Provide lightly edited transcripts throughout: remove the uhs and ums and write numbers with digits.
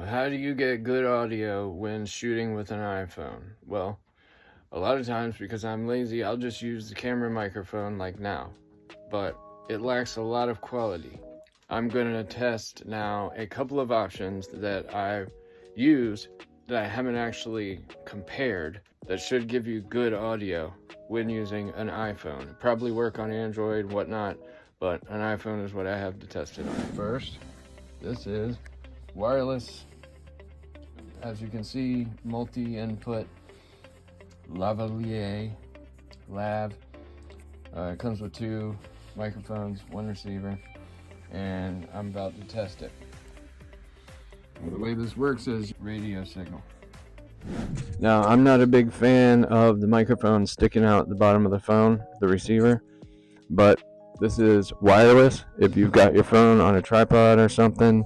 how do you get good audio when shooting with an iPhone? Well, a lot of times because I'm lazy, I'll just use the camera microphone like now, but it lacks a lot of quality. I'm going to test now a couple of options that I've used that I haven't actually compared that should give you good audio when using an iPhone. It'll probably work on Android, whatnot, but an iPhone is what I have to test it on. First, this is wireless. As you can see, multi-input lavalier lav. It comes with 2 microphones, 1 receiver, and I'm about to test it. The way this works is radio signal. Now, I'm not a big fan of the microphone sticking out the bottom of the phone, the receiver, but this is wireless. If you've got your phone on a tripod or something,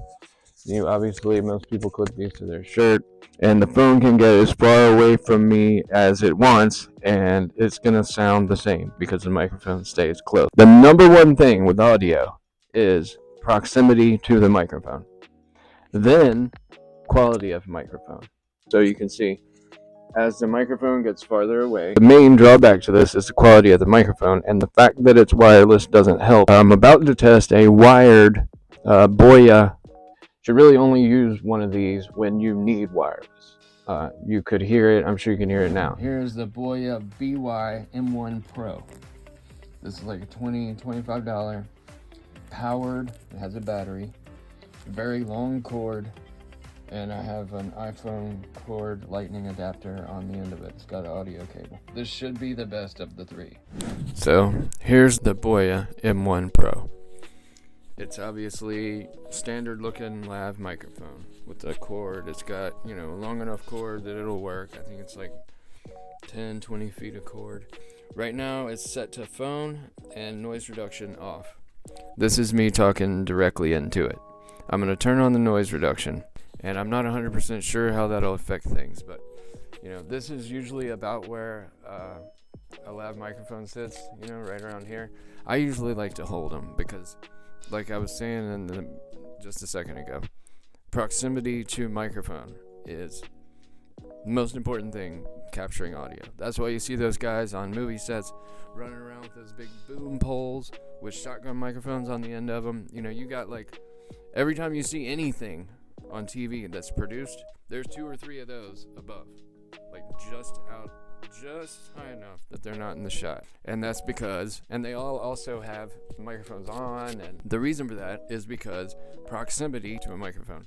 most people clip these to their shirt, and the phone can get as far away from me as it wants, and it's gonna sound the same because the microphone stays close. The number one thing with audio is proximity to the microphone, then quality of microphone. So you can see, as the microphone gets farther away, the main drawback to this is the quality of the microphone, and the fact that it's wireless doesn't help. I'm about to test a wired Boya. Should really only use one of these when you need wireless. You could hear it. I'm sure you can hear it now. Here's the Boya M1-Pro. This is like a $25 powered. It has a battery, very long cord, and I have an iPhone cord lightning adapter on the end of it. It's got an audio cable. This should be the best of the 3. So here's the Boya M1-Pro. It's obviously standard looking lav microphone with a cord. It's got, a long enough cord that it'll work. I think it's like 10-20 feet of cord. Right now it's set to phone and noise reduction off. This is me talking directly into it. I'm going to turn on the noise reduction, and I'm not 100% sure how that'll affect things, but this is usually about where a lav microphone sits, right around here. I usually like to hold them because, like I was saying just a second ago, proximity to microphone is the most important thing capturing audio. That's why you see those guys on movie sets running around with those big boom poles with shotgun microphones on the end of them. You got every time you see anything on TV that's produced, there's 2 or 3 of those above, just high enough that they're not in the shot. And that's because, and they all also have microphones on, and the reason for that is because proximity to a microphone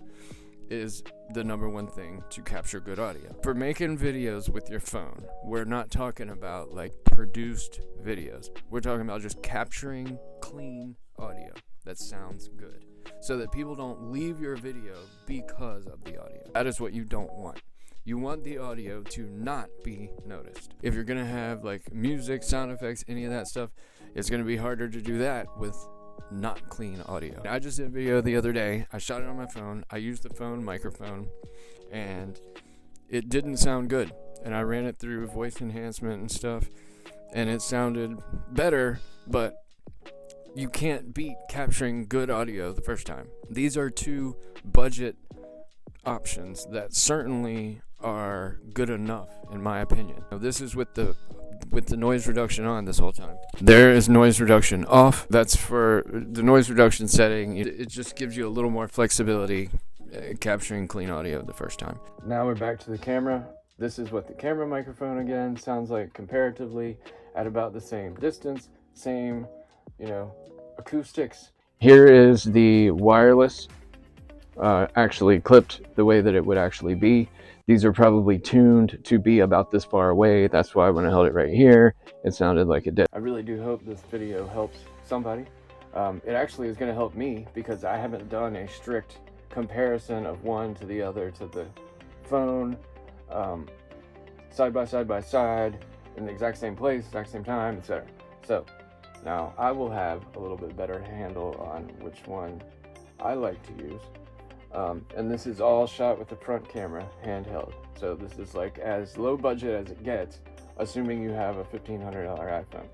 is the number one thing to capture good audio. For making videos with your phone, we're not talking about produced videos. We're talking about just capturing clean audio that sounds good, so that people don't leave your video because of the audio. That is what you don't want. You want the audio to not be noticed. If you're gonna have music, sound effects, any of that stuff, it's gonna be harder to do that with not clean audio. I just did a video the other day. I shot it on my phone. I used the phone microphone, and it didn't sound good. And I ran it through voice enhancement and stuff, and it sounded better, but you can't beat capturing good audio the first time. These are 2 budget options that certainly are good enough, in my opinion. Now, this is with the noise reduction on this whole time. There is noise reduction off. That's for the noise reduction setting. It just gives you a little more flexibility capturing clean audio the first time. Now we're back to the camera. This is what the camera microphone again sounds like comparatively at about the same distance, same acoustics. Here is the wireless, actually clipped the way that it would actually be. These are probably tuned to be about this far away. That's why when I held it right here, it sounded like it did. I really do hope this video helps somebody. It actually is going to help me because I haven't done a strict comparison of one to the other, to the phone, side by side, in the exact same place, exact same time, etc. So now I will have a little bit better handle on which one I like to use. And this is all shot with the front camera handheld. So this is as low budget as it gets, assuming you have a $1,500 iPhone.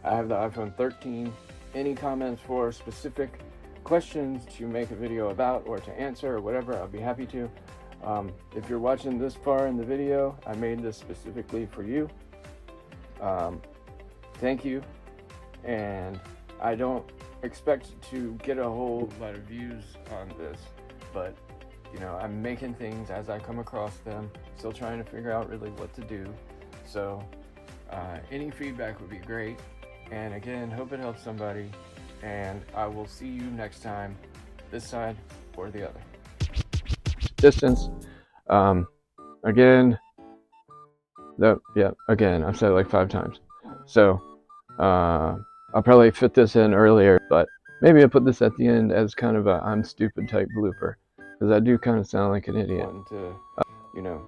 I have the iPhone 13. Any comments for specific questions to make a video about or to answer or whatever, I'll be happy to. If you're watching this far in the video, I made this specifically for you. Thank you, and I don't expect to get a whole lot of views on this, but you know, I'm making things as I come across them, still trying to figure out really what to do. So any feedback would be great, and again, hope it helps somebody, and I will see you next time, this side or the other. Distance, again, again, I've said it like 5 times. So I'll probably fit this in earlier, but maybe I'll put this at the end as kind of a I'm stupid type blooper, because I do kind of sound like an idiot. To, you know,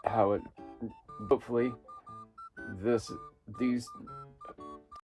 how it, hopefully these